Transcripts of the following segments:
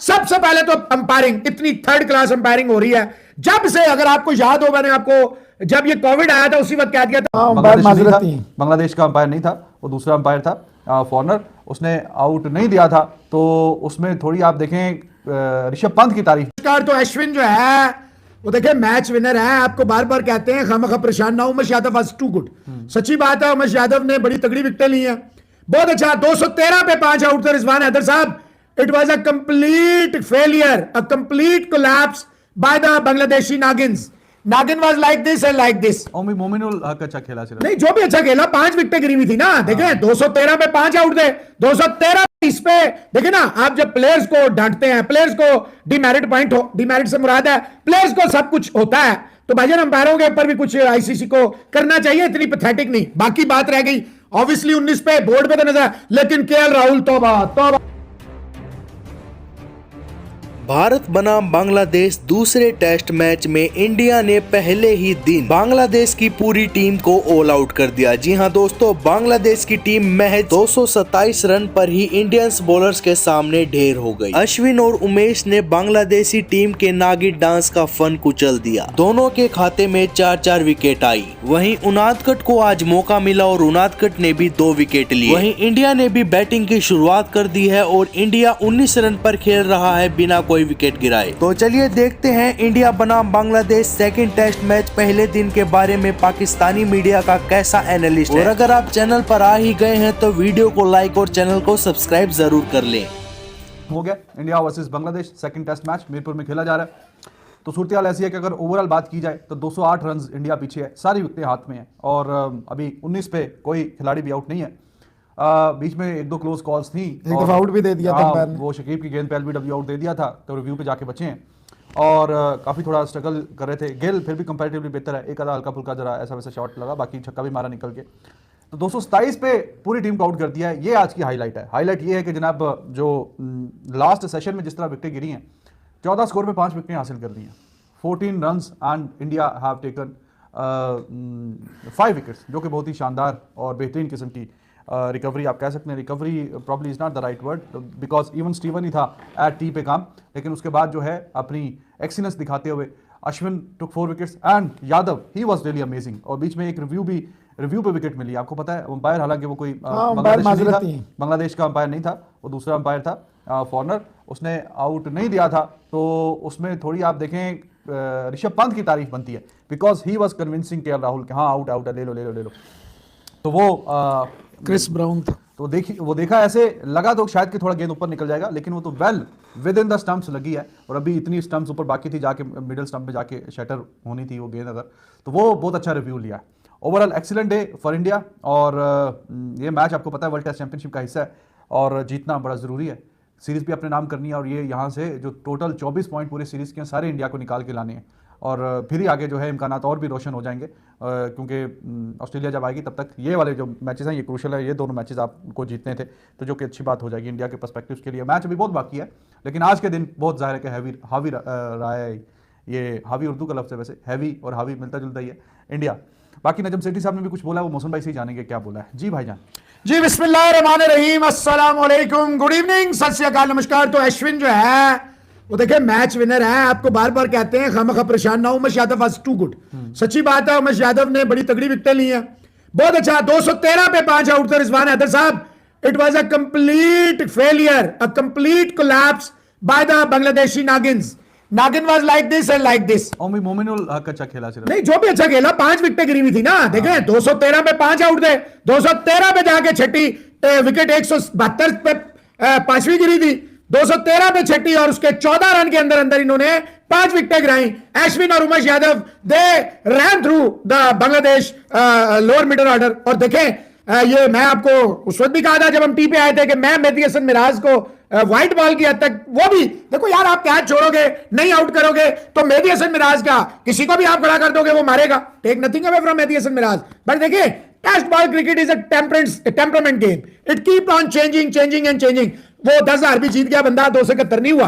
सबसे पहले तो अंपायरिंग, इतनी थर्ड क्लास अंपायरिंग हो रही है। जब से, अगर आपको याद हो, मैंने आपको जब ये कोविड आया था उसी वक्त कह दिया था बांग्लादेश का अंपायर नहीं था, वो दूसरा अंपायर था, फॉरनर, उसने आउट नहीं दिया था। तो उसमें थोड़ी आप देखें ऋषभ पंत की तारीफ। तो अश्विन जो है वो देखिए मैच विनर है, आपको बार बार कहते हैं खामखा परेशान ना हो। Umesh Yadav was too good, सच्ची बात है। उमेश यादव ने बड़ी तगड़ी विकेटें ली हैं, बहुत अच्छा। 213 पे 5 आउट थे Rizwan Haider sahab. It was a complete failure, a complete collapse by the Bangladeshi नागिन्स। नागिन was like this and like this. Mominul Haque अच्छा खेला सिर्फ, नहीं, जो भी अच्छा खेला, 5 विकेटें गिरी हुई थी ना। देखें 213 पे 5 आउट थे, 213 इस पे। देखिए ना, आप जब प्लेयर्स को डांटते हैं, प्लेयर्स को डिमेरिट पॉइंट हो, डिमेरिट से मुराद है प्लेयर्स को सब कुछ होता है, तो भाईजान अंपायरों के ऊपर भी कुछ आईसीसी को करना चाहिए, इतनी पैथेटिक नहीं। बाकी बात रह गई ऑब्वियसली 19 पे बोर्ड पे तो नजर, लेकिन केएल राहुल तौबा तौबा। भारत बनाम बांग्लादेश दूसरे टेस्ट मैच में इंडिया ने पहले ही दिन बांग्लादेश की पूरी टीम को ऑल आउट कर दिया। जी हां दोस्तों, बांग्लादेश की टीम महज 227 रन पर ही इंडियंस बॉलर्स के सामने ढेर हो गई। अश्विन और उमेश ने बांग्लादेशी टीम के नागिन डांस का फन कुचल दिया। दोनों के खाते में 4-4 विकेट आई। वहीं उनादकट को आज मौका मिला और उनादकट ने भी 2 विकेट लिए। वहीं इंडिया ने भी बैटिंग की शुरुआत कर दी है और इंडिया 19 रन पर खेल रहा है बिना कोई विकेट गिराए। तो चलिए देखते हैं इंडिया बनाम बांग्लादेश सेकंड टेस्ट मैच पहले दिन के बारे में पाकिस्तानी मीडिया का कैसा एनालिस्ट है। और अगर आप चैनल पर आ ही गए हैं तो वीडियो को लाइक और चैनल को सब्सक्राइब जरूर कर लें। हो गया India versus Bangladesh second test match Mirpur में खेला जा रहा है। तो सूरत हाल ऐसी है कि अगर ओवरऑल बात की जाए तो 208 रन इंडिया पीछे है, सारी विकेटें हाथ में है और अभी 19 पे कोई खिलाड़ी भी आउट नहीं है। बीच में 1-2 क्लोज कॉल्स थी, एक आउट भी दे दिया था, वो शकीब की गेंद पे एलबीडब्ल्यू आउट दे दिया था, तो रिव्यू पे जाके बचे हैं और काफ़ी थोड़ा स्ट्रगल कर रहे थे। गेल फिर भी कंपैरेटिवली बेहतर है, एक आधा हल्का फुल्का जरा ऐसा वैसा शॉट लगा, बाकी छक्का भी मारा निकल के। तो 227 पे पूरी टीम को आउट कर दिया है, ये आज की हाईलाइट है। हाईलाइट ये है कि जनाब जो लास्ट सेशन में जिस तरह विकेटें गिरी हैं, 14 स्कोर पे 5 विकेटें हासिल कर दी हैं, 14 runs and India have taken 5 wickets, जो कि बहुत ही शानदार और बेहतरीन किस्म की रिकवरी आप कह सकते हैं। Recovery probably is not the right word because even Steven ही था एट टी पे काम, लेकिन उसके बाद जो है अपनी एक्सीलेंस दिखाते हुए अश्विन टुक 4 wickets and Yadav he was really amazing. और बीच में एक रिव्यू पे विकेट मिली, आपको पता है अंपायर, हालांकि वो कोई बांग्लादेश का अंपायर नहीं था, वो दूसरा अंपायर था, फॉरनर, उसने आउट नहीं दिया था। तो उसमें थोड़ी आप देखें ऋषभ पंत की तारीफ बनती है because he was convincing KL Rahul कि हाँ आउट है, ले लो। तो वो क्रिस ब्राउन था, तो वो देखा ऐसे लगा तो शायद कि थोड़ा गेंद ऊपर निकल जाएगा, लेकिन वो तो well with in the stumps लगी है और अभी इतनी स्टंप्स ऊपर बाकी थी, जाके मिडिल स्टंप में जाके शटर होनी थी वो गेंद अगर, तो वो बहुत अच्छा रिव्यू लिया। Overall excellent day for India और ये मैच आपको पता है वर्ल्ड टेस्ट चैंपियनशिप का हिस्सा है और जीतना बड़ा ज़रूरी है। सीरीज़ भी अपने नाम करनी है और ये यहाँ से जो टोटल 24 पॉइंट पूरे सीरीज़ के सारे इंडिया को निकाल के लाने हैं और फिर ही आगे जो है इम्कानात और भी रोशन हो जाएंगे, क्योंकि ऑस्ट्रेलिया जब आएगी तब तक ये वाले जो मैचेस हैं ये क्रूशल है, ये दोनों मैचेस आपको जीतने थे, तो जो कि अच्छी बात हो जाएगी इंडिया के पर्सपेक्टिव्स के लिए। मैच अभी बहुत बाकी है, लेकिन आज के दिन बहुत ज़ाहिर है कि हावी रहा है। ये हावी उर्दू का लफ्ज़ है वैसे, हैवी और हावी मिलता जुलता ही है इंडिया। बाकी नजम सेठी साहब ने भी कुछ बोला, वो मौसम भाई से ही जानेंगे क्या बोला है। जी भाईजान। जी बिस्मिल्लाहिर्रहमानिर्रहीम, अस्सलाम वालेकुम, गुड इवनिंग, सत श्री अकाल, नमस्कार। तो अश्विन जो है वो देखिए मैच विनर है, आपको बार बार कहते हैं खामखा परेशान ना हो। Umesh Yadav was too good, सच्ची बात है। उमेश यादव ने बड़ी तगड़ी विकेटें ली हैं, बहुत अच्छा। 213 पे 5 आउट थे Rizwan Haider sahab. It was a complete failure, a complete collapse by the Bangladeshi नागिन्स। नागिन was like this and like this. Mominul Haque अच्छा खेला सिर्फ, नहीं, जो भी अच्छा खेला, 5 विकेटें गिरी हुई थी ना। देखें 213 पे 5 आउट थे, 213 पे जाके छठी विकेट 172 पे 5वीं गिरी थी, 213 पे छठी और उसके 14 रन के अंदर इन्होंने 5 विकेटें गिराई। अश्विन और Umesh Yadav they ran through the Bangladesh lower middle order. और देखें ये मैं आपको उस वक्त भी कहा था जब हम टी पे आए थे कि मैं मेहदी हसन मिराज को व्हाइट बॉल की हद तक, वो भी देखो यार, आप कैच छोड़ोगे नहीं आउट करोगे तो मेहदी हसन मिराज का किसी को भी आप खड़ा कर दोगे वो मारेगा। Take nothing away from Mehdi Hasan Miraz, but देखिए test ball cricket is a temperament game, it keep on changing and changing. वो 10,000 भी जीत गया बंदा, 271 नहीं हुआ।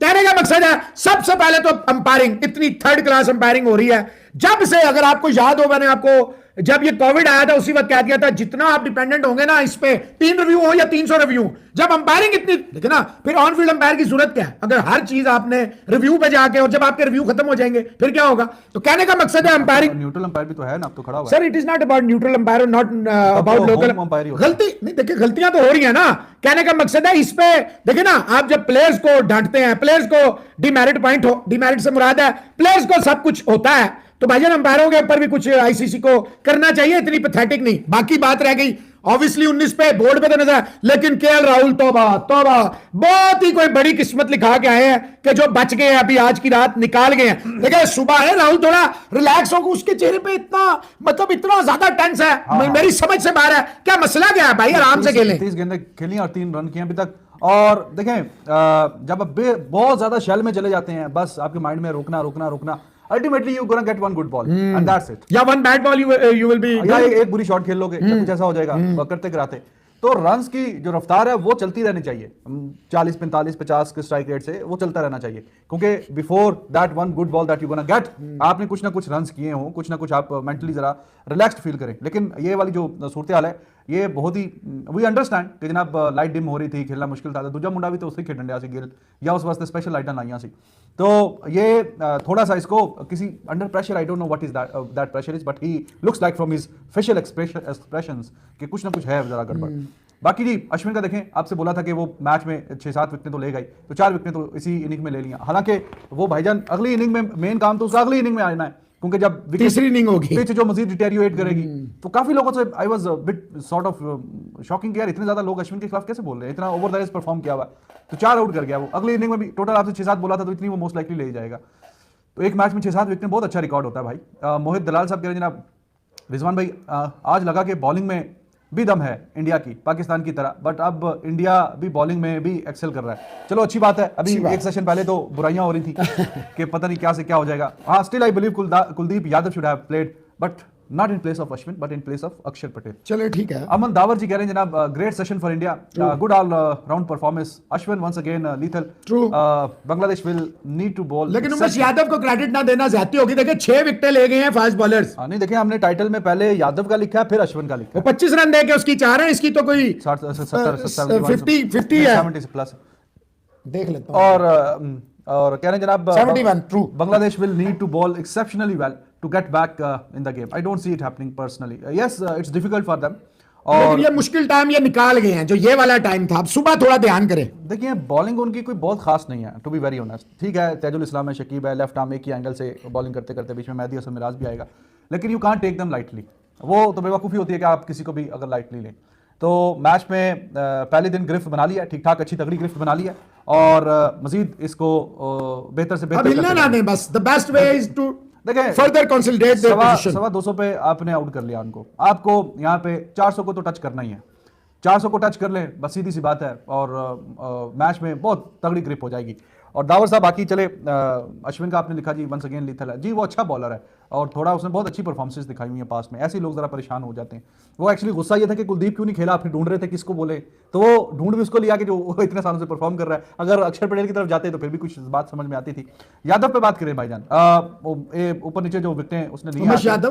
कहने का मकसद है सबसे पहले तो अंपायरिंग, इतनी थर्ड क्लास अंपायरिंग हो रही है। जब से, अगर आपको याद हो, मैंने आपको जब ये कोविड आया था उसी वक्त कह दिया था जितना आप डिपेंडेंट होंगे ना इस पे 3 रिव्यू हो या 300 रिव्यू, जब अंपायरिंग इतनी देखे ना, फिर ऑन फील्ड अंपायर की जरूरत क्या है अगर हर चीज आपने रिव्यू पे जाके, और जब आपके रिव्यू खत्म हो जाएंगे फिर क्या होगा? तो कहने का मकसद है अंपायरिंग। न्यूट्रल अंपायर भी तो है ना, अब तो खड़ा हुआ है। Sir it is not about neutral umpire, not about local umpire ही होता है। गलती नहीं, देखिए गलतियां तो हो रही है ना, कहने का मकसद है इस पे देखिए ना, आप जब प्लेयर्स को डांटते हैं, प्लेयर्स को डिमेरिट पॉइंट हो, डिमेरिट से मुराद है प्लेयर्स को सब कुछ होता है, तो भाईजान अंपायरों के ऊपर भी कुछ आईसीसी को करना चाहिए, इतनी पैथेटिक नहीं। बाकी बात रह गई ऑब्वियसली 19 पे बोर्ड पे तो नजर है, लेकिन केएल राहुल तौबा तौबा, बहुत ही कोई बड़ी किस्मत लिखा के आए हैं कि जो बच गए हैं, अभी आज की रात निकाल गए हैं। देखिए सुबह है राहुल थोड़ा रिलैक्स होगा, उसके चेहरे पे इतना मतलब इतना ज्यादा टेंस है, मेरी समझ से बाहर है। क्या मसला क्या है भाई? आराम से खेलें। 30 गेंदें खेली और 3 रन किए अभी तक। और देखें जब आप बहुत ज्यादा शेल में चले जाते हैं, बस आपके माइंड में रोकना रोकना रोकना, ultimately you gonna get one good ball and that's it, या one bad ball you will be, या एक बुरी शॉट खेल लोगे या कुछ ऐसा हो जाएगा करते कराते। तो रन्स की जो रफ्तार है वो चलती रहनी चाहिए, 40 45 50 के स्ट्राइक रेट से वो चलता रहना चाहिए, क्योंकि before that one good ball that you gonna gate, आपने कुछ ना कुछ रन्स किए हो, कुछ ना कुछ आप मेंटली जरा रिलैक्स्ड फील करें। लेकिन ये वाली जो सूरत हाल है ये बहुत ही वी अंडरस्टैंड कि जनाब लाइट डिम हो रही थी, खेलना मुश्किल था, दूजा मुंडा भी तो उससे खेडन सी गिल या उस वास्ते स्पेशल लाइटां लाइयां सी, तो ये थोड़ा सा इसको किसी under pressure, I don't know what is that pressure is, but he looks like from his facial expressions कि कुछ ना कुछ है जरा गड़बड़। बाकी जी अश्विन का देखें, आपसे बोला था कि वो मैच में 6-7 विकेटें तो ले गई, तो 4 विकेटें तो इसी इनिंग में ले लिया। हालांकि वो भाईजान अगली इनिंग में मेन काम तो उसका अगली इनिंग में आना है, क्योंकि जब तीसरी इनिंग होगी पिच जो मजीद डिटेरियोरेट करेगी, तो काफी लोगों से I was bit sort of shocking कि यार इतने ज्यादा लोग अश्विन के खिलाफ कैसे बोल रहे हैं, इतना ओवर द एज परफॉर्म किया हुआ, तो 4 आउट कर गया वो। अगली इनिंग में भी टोटल आपसे 6-7 बोला था, तो इतनी वो मोस्ट लाइकली ले जाएगा। तो एक मैच में 6-7 विकेट बहुत अच्छा रिकॉर्ड होता है भाई। मोहित दलाल साहब कह रहे हैं जनाब रिजवान भाई आज लगा कि बॉलिंग में भी दम है इंडिया की, पाकिस्तान की तरह, बट अब इंडिया भी बॉलिंग में भी एक्सेल कर रहा है। चलो अच्छी बात है। अभी एक सेशन पहले तो बुराइयां हो रही थी कि पता नहीं क्या से क्या हो जाएगा। हाँ, still I believe Kuldeep Yadav should have played, but not in place of Ashwin, but in place of अक्षर पटेल। चलो ठीक है। अमन दावर जी कह रहे हैं जनाब great session for India, good all round performance, Ashwin once again lethal, True. Bangladesh will need to bowl. लेकिन उमेश यादव को क्रेडिट ना देना ज्यादती होगी। देखिए 6 विकेटें ले गए हैं फास्ट बॉलर्स। नहीं देखें, हमने टाइटल में पहले यादव का लिखा है फिर अश्विन का लिखा वो 25 रन दे के उसकी 4 है, इसकी तो कोई 50 है, 70 प्लस देख लेता हूं। और कह रहे हैं जनाब 71 true, Bangladesh will need to bowl exceptionally well to get back in the game. I don't see it happening personally. Yes, it's difficult for them. और ये मुश्किल टाइम ये निकाल गए हैं, जो ये वाला टाइम था। अब सुबह थोड़ा ध्यान करें। देखिए बॉलिंग उनकी कोई बहुत खास नहीं है, टू बी वेरी ऑनेस्ट। ठीक है, तैजुल इस्लाम है, शकीब है, लेफ्ट आर्म एक ही एंगल से बॉलिंग करते करते बीच में मेहदी हसन मिराज भी आएगा, लेकिन you can't take them lightly. वो तो बेवकूफ़ी होती है कि आप किसी को भी अगर लाइटली लें। तो मैच में पहले दिन गिरफ्त बना लिया, ठीक ठाक अच्छी तगड़ी गिरफ्त बना लिया, और मजीद इसको बेहतर से बेहतर हिलना ना दें बस। The best way is to देखें फर्दर कंसोलिडेट देयर पोजीशन। 200 पे आपने आउट कर लिया उनको, आपको यहाँ पे 400 को तो टच करना ही है। 400 को टच कर लें बस, सीधी सी बात है, और मैच में बहुत तगड़ी ग्रिप हो जाएगी। और दावर साहब बाकी चले, अश्विन का आपने लिखा जी वंस अगेन लीथल है जी, वो अच्छा बॉलर है और थोड़ा उसने बहुत अच्छी परफॉर्मेंसेस दिखाई हुई है पास में। ऐसे लोग जरा परेशान हो जाते हैं। वो एक्चुअली गुस्सा ये था कि कुलदीप क्यों नहीं खेला, फिर ढूंढ रहे थे किसको बोले, तो वो ढूंढ भी उसको लिया कि जो इतने सालों से परफॉर्म कर रहा है। अगर अक्षर पटेल की तरफ जाते तो फिर भी कुछ बात समझ में आती थी। यादव पे बात करें भाईजान, ऊपर नीचे जो विकेटें उसने ली,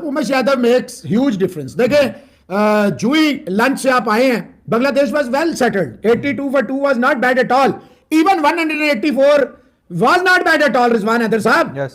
Umesh Yadav makes huge difference. देखें जुई लंच से आप आए हैं, Bangladesh was well settled. 82 for 2 was not bad at all. Even 184 was not bad at all, Rizwan Haider साहब। यस,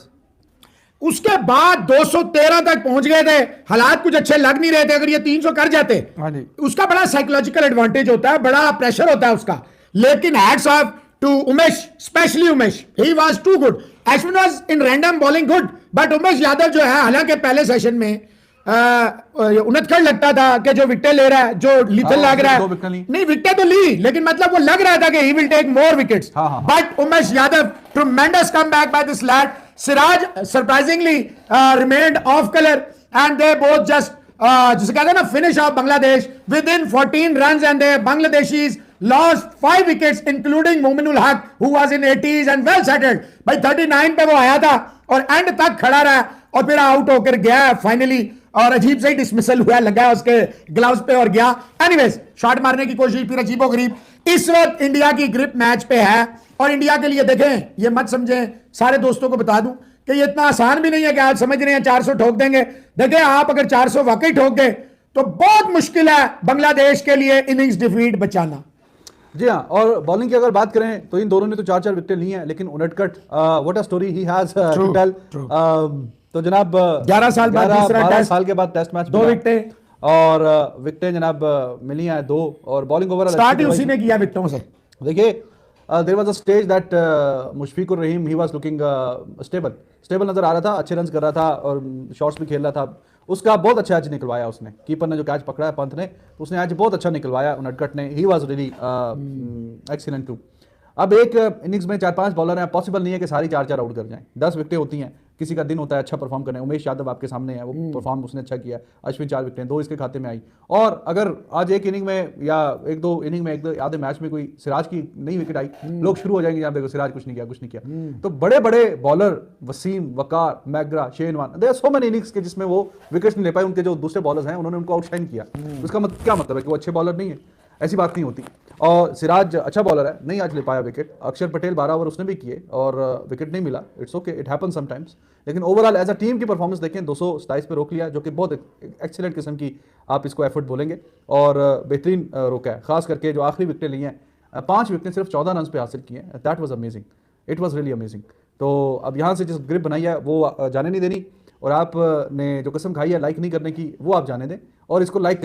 उसके बाद 213 तक पहुंच गए थे। हालात कुछ अच्छे लग नहीं रहे थे। अगर ये 300 कर जाते, हाँ जी, उसका बड़ा साइकोलॉजिकल एडवांटेज होता है, बड़ा प्रेशर होता है उसका। लेकिन hats off to Umesh, specially Umesh, he was too good. Ashwin was in random bowling good, but Umesh Yadav जो है, हालांकि पहले सेशन में उनतखड़ लगता था कि जो विकेट ले रहा है, जो लीथल लग रहा है, नहीं विकेट तो ली, लेकिन मतलब वो लग रहा था कि he will take more wickets. But Umesh Yadav tremendous comeback by this lad. Siraj surprisingly remained off colour, and they both just जिसे कहते हैं ना finish off Bangladesh within 14 runs, and they Bangladeshis lost 5 wickets including Muminul Haq who was in 80s and well settled। भाई 39 पे वो आया था और एंड तक खड़ा रहा और फिर आउट होकर गया फाइनली, और अजीब से ही डिसमिसल हुआ, लगा उसके ग्लव्स पे और गया। एनीवेज शॉट मारने की कोशिश, फिर अजीबोगरीब। इस वक्त इंडिया की ग्रिप मैच पे है, और इंडिया के लिए देखें, ये मत समझें, सारे दोस्तों को बता दूं कि ये इतना आसान भी नहीं है कि आज समझ रहे हैं 400 ठोक देंगे। देखिए आप अगर 400 वाकई ठोक गए तो बहुत मुश्किल है बांग्लादेश के लिए इनिंग्स डिफीट बचाना। जी हाँ, और बॉलिंग की अगर बात करें तो इन दोनों ने तो 4-4 विकेटें ली हैं, लेकिन Unadkat what a story he has to tell. तो जनाब 11 साल बाद दूसरा 12 टेस्ट, साल के बाद टेस्ट मैच 2 विकेटें, और विकेटें जनाब मिली हैं 2, और बॉलिंग ओवरऑल स्टार्ट ही उसी ने किया विकेटों से। देखिए there was a stage that Mushfiqur Rahim he was looking stable नजर आ रहा था, अच्छे रन कर रहा था और शॉट्स भी खेल रहा था। उसका बहुत अच्छा कैच निकलवाया उसने, कीपर ने जो कैच पकड़ा है पंत ने, तो उसने आज बहुत अच्छा निकलवाया उनटकट ने। He was really excellent too. अब एक इनिंग्स में 4-5 बॉलर हैं, पॉसिबल नहीं है कि सारी 4-4 आउट कर जाएं। 10 विकेटें होती हैं, किसी का दिन होता है अच्छा परफॉर्म करने। उमेश यादव आपके सामने है, वो परफॉर्म उसने अच्छा किया। अश्विन 4 विकेटें, 2 इसके खाते में आई। और अगर आज एक इनिंग में या एक दो इनिंग में, एक दो आधे मैच में कोई सिराज की नई विकेट आई, लोग शुरू हो जाएंगे यहाँ देखो सिराज कुछ नहीं किया, कुछ नहीं किया। तो बड़े बड़े bowler Wasim, Waqar, McGrath, Shane Warne, there are so many innings के जिसमें वो विकेट्स नहीं ले पाए। उनके जो दूसरे बॉलर्स हैं उन्होंने उनको आउटशाइन किया। उसका क्या मतलब है कि वो अच्छे बॉलर नहीं है? ऐसी बात नहीं होती। और सिराज अच्छा बॉलर है, नहीं आज ले पाया विकेट। अक्षर पटेल 12 ओवर उसने भी किए और विकेट नहीं मिला। It's okay, it happen sometimes. लेकिन ओवरऑल एज अ टीम की परफॉर्मेंस देखें, 227 पे रोक लिया, जो कि बहुत एक्सीलेंट किस्म की आप इसको एफर्ट बोलेंगे, और बेहतरीन रोका है। खास करके जो आखिरी विकेटें ली हैं, 5 विकेटें सिर्फ 14 रन पे हासिल किए हैं। That was amazing, it was really amazing. तो अब यहाँ से जिस ग्रिप बनाई है वो जाने नहीं देनी, और आपने जो कसम खाई है लाइक नहीं करने की, वो आप जाने दें और इसको लाइक